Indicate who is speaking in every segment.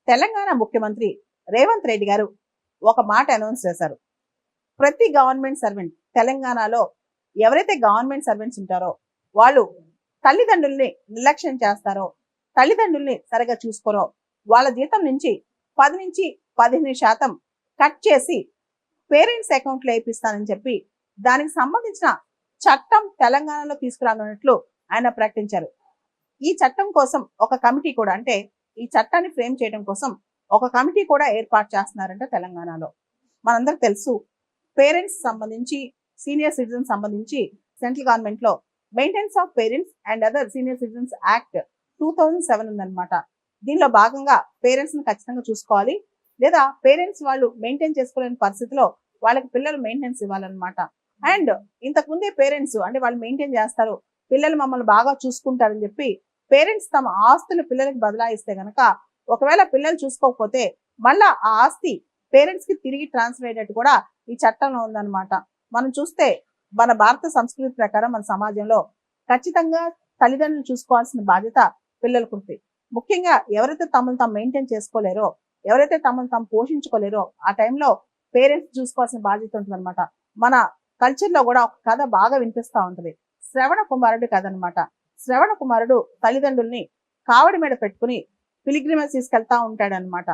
Speaker 1: తెలంగాణ ముఖ్యమంత్రి రేవంత్ రెడ్డి గారు ఒక మాట అనౌన్స్ చేశారు. ప్రతి గవర్నమెంట్ సర్వెంట్ తెలంగాణలో ఎవరైతే గవర్నమెంట్ సర్వెంట్స్ ఉంటారో వాళ్ళు తల్లిదండ్రుల్ని నిర్లక్ష్యం చేస్తారో, తల్లిదండ్రుల్ని సరిగా చూసుకోరో వాళ్ళ జీతం నుంచి 10 నుంచి 15% కట్ చేసి పేరెంట్స్ అకౌంట్లో వేపిస్తానని చెప్పి దానికి సంబంధించిన చట్టం తెలంగాణలో తీసుకురానున్నట్లు ఆయన ప్రకటించారు. ఈ చట్టం కోసం ఒక కమిటీ కూడా, అంటే ఈ చట్టాన్ని ఫ్రేమ్ చేయడం కోసం ఒక కమిటీ కూడా ఏర్పాటు చేస్తున్నారంట తెలంగాణలో. మనందరికి తెలుసు, పేరెంట్స్ సంబంధించి, సీనియర్ సిటిజన్స్ సంబంధించి సెంట్రల్ గవర్నమెంట్ లో maintenance of parents and other senior citizens act 2007 ఉందన్నమాట. దీనిలో భాగంగా పేరెంట్స్ ని ఖచ్చితంగా చూసుకోవాలి, లేదా పేరెంట్స్ వాళ్ళు మెయింటైన్ చేసుకోలేని పరిస్థితిలో వాళ్ళకి పిల్లలు మెయింటెనెన్స్ ఇవ్వాలన్నమాట. అండ్ ఇంతకు ముందే పేరెంట్స్ అంటే వాళ్ళు మెయింటైన్ చేస్తారు, పిల్లలు మమ్మల్ని బాగా చూసుకుంటారని చెప్పి పేరెంట్స్ తమ ఆస్తులు పిల్లలకి బదలాయిస్తే గనక, ఒకవేళ పిల్లలు చూసుకోకపోతే మళ్ళా ఆ ఆస్తి పేరెంట్స్ కి తిరిగి ట్రాన్స్ఫర్ అయ్యేటట్టు కూడా ఈ చట్టంలో ఉందన్నమాట. మనం చూస్తే మన భారత సంస్కృతి ప్రకారం మన సమాజంలో ఖచ్చితంగా తల్లిదండ్రులు చూసుకోవాల్సిన బాధ్యత పిల్లలకు ఉంది. ముఖ్యంగా ఎవరైతే తమను తాము మెయింటైన్ చేసుకోలేరో, ఎవరైతే తమను తాము పోషించుకోలేరో ఆ టైంలో పేరెంట్స్ చూసుకోవాల్సిన బాధ్యత ఉంటుంది అనమాట. మన కల్చర్ లో కూడా ఒక కథ బాగా వినిపిస్తా ఉంటుంది, శ్రవణ కుమారుడు కథ అనమాట. శ్రవణ కుమారుడు తల్లిదండ్రుల్ని కావడి మీద పెట్టుకుని పిలిగ్రిమేజ్ తీసుకెళ్తా ఉంటాడనమాట.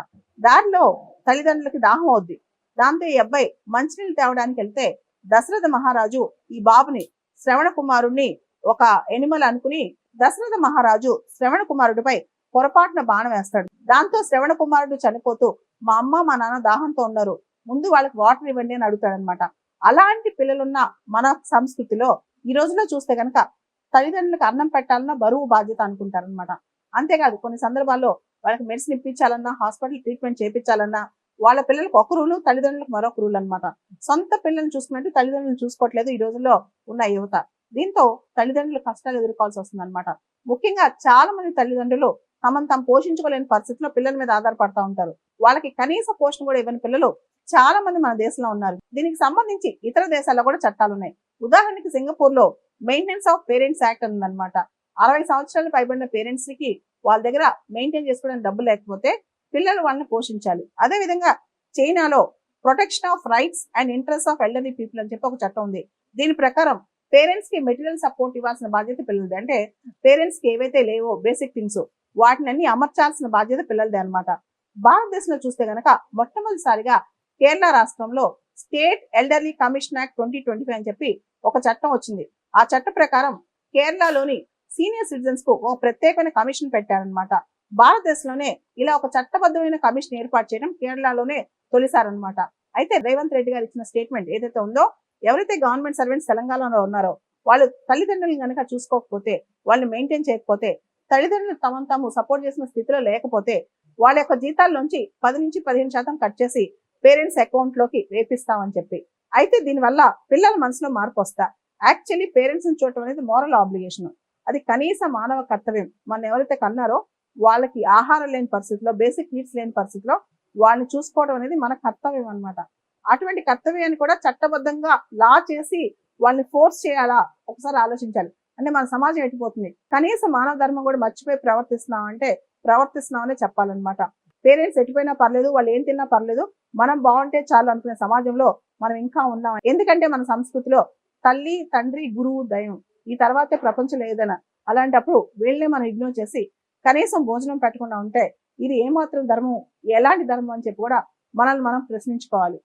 Speaker 1: దారిలో తల్లిదండ్రులకి దాహం అవుద్ది. దాంతో ఈ అబ్బాయి మంచినీళ్ళు తేవడానికి వెళ్తే దశరథ మహారాజు ఈ బాబుని, శ్రవణ కుమారుడిని ఒక ఎనిమల్ అనుకుని దశరథ మహారాజు శ్రవణ కుమారుడిపై పొరపాటున బాణం వేస్తాడు. దాంతో శ్రవణ కుమారుడు చనిపోతూ, మా అమ్మ మా నాన్న దాహంతో ఉన్నారు, ముందు వాళ్ళకి వాటర్ ఇవ్వండి అని అడుగుతాడనమాట. అలాంటి పిల్లలున్న మన సంస్కృతిలో ఈ రోజులో చూస్తే కనుక తల్లిదండ్రులకు అన్నం పెట్టాలన్నా బరువు బాధ్యత అనుకుంటారనమాట. అంతేకాదు కొన్ని సందర్భాల్లో వాళ్ళకి మెడిసిన్ ఇప్పించాలన్నా, హాస్పిటల్ ట్రీట్మెంట్ చేయించాలన్నా వాళ్ళ పిల్లలకు ఒక రూలు, తల్లిదండ్రులకు మరొక రూల్ అనమాట. సొంత పిల్లల్ని చూసుకున్నట్టు తల్లిదండ్రులు చూసుకోవట్లేదు ఈ రోజుల్లో ఉన్న యువత. దీంతో తల్లిదండ్రులు కష్టాలు ఎదుర్కోవాల్సి వస్తుంది అనమాట. ముఖ్యంగా చాలా మంది తల్లిదండ్రులు తమను తాము పోషించుకోలేని పరిస్థితిలో పిల్లల మీద ఆధారపడతా ఉంటారు. వాళ్ళకి కనీస పోషణ కూడా ఇవ్వని పిల్లలు చాలా మంది మన దేశంలో ఉన్నారు. దీనికి సంబంధించి ఇతర దేశాల్లో కూడా చట్టాలు ఉన్నాయి. ఉదాహరణకి సింగపూర్ లో మెయింటెనెన్స్ ఆఫ్ పేరెంట్స్ యాక్ట్ ఉందన్నమాట. 60 సంవత్సరాలు పైబడిన పేరెంట్స్ కి వాళ్ళ దగ్గర మెయింటైన్ చేసుకోవడానికి డబ్బు లేకపోతే పిల్లలు వాళ్ళని పోషించాలి. అదే విధంగా చైనాలో protection of rights and interest of elderly people అని చెప్పి ఒక చట్టం ఉంది. దీని ప్రకారం పేరెంట్స్ కి మెటీరియల్ సపోర్ట్ ఇవ్వాల్సిన బాధ్యత పిల్లలది. అంటే పేరెంట్స్ కి ఏవైతే లేవో బేసిక్ థింగ్స్ వాటిని అన్ని అమర్చాల్సిన బాధ్యత పిల్లలదే అనమాట. భారతదేశంలో చూస్తే గనక మొట్టమొదటిసారిగా కేరళ రాష్ట్రంలో స్టేట్ ఎల్డర్లీ కమిషన్ యాక్ట్ 2025 అని చెప్పి ఒక చట్టం వచ్చింది. ఆ చట్ట ప్రకారం కేరళలోని సీనియర్ సిటిజన్స్ కు ఒక ప్రత్యేకమైన కమిషన్ పెట్టారనమాట. భారతదేశంలోనే ఇలా ఒక చట్టబద్ధమైన కమిషన్ ఏర్పాటు చేయడం కేరళలోనే తొలిసారనమాట. అయితే రేవంత్ రెడ్డి గారు ఇచ్చిన స్టేట్మెంట్ ఏదైతే ఉందో, ఎవరైతే గవర్నమెంట్ సర్వెంట్స్ తెలంగాణలో ఉన్నారో వాళ్ళు తల్లిదండ్రులను కనుక చూసుకోకపోతే, వాళ్ళు మెయింటైన్ చేయకపోతే, తల్లిదండ్రులు తమను తాము సపోర్ట్ చేసిన స్థితిలో లేకపోతే వాళ్ళ యొక్క జీతాల్లోంచి 10 నుంచి 15% కట్ చేసి పేరెంట్స్ అకౌంట్ లోకి వేపిస్తామని చెప్పి. అయితే దీనివల్ల పిల్లల మనసులో మార్పు వస్తా. యాక్చువల్లీ పేరెంట్స్ ని చూడటం అనేది మోరల్ ఆబ్లిగేషన్, అది కనీస మానవ కర్తవ్యం. మనం ఎవరైతే కన్నారో వాళ్ళకి ఆహారం లేని పరిస్థితిలో, బేసిక్ నీడ్స్ లేని పరిస్థితిలో వాళ్ళని చూసుకోవడం అనేది మన కర్తవ్యం అనమాట. అటువంటి కర్తవ్యాన్ని కూడా చట్టబద్ధంగా లా చేసి వాళ్ళని ఫోర్స్ చేయాలా ఒకసారి ఆలోచించాలి. అంటే మన సమాజం ఎట్టిపోతుంది, కనీస మానవ ధర్మం కూడా మర్చిపోయి ప్రవర్తిస్తున్నామనే చెప్పాలన్నమాట. పేరెంట్స్ ఎట్టిపోయినా పర్లేదు, వాళ్ళు ఏం తిన్నా పర్లేదు, మనం బాగుంటే చాలు అనుకునే సమాజంలో మనం ఇంకా ఉన్నాం. ఎందుకంటే మన సంస్కృతిలో తల్లి, తండ్రి, గురువు, దైవం, ఈ తర్వాతే ప్రపంచం లేదన. అలాంటప్పుడు వీళ్ళనే మనం ఇగ్నోర్ చేసి కనీసం భోజనం పెట్టకుండా ఉంటే ఇది ఏమాత్రం ధర్మం, ఎలాంటి ధర్మం అని చెప్పి కూడా మనల్ని మనం ప్రశ్నించుకోవాలి.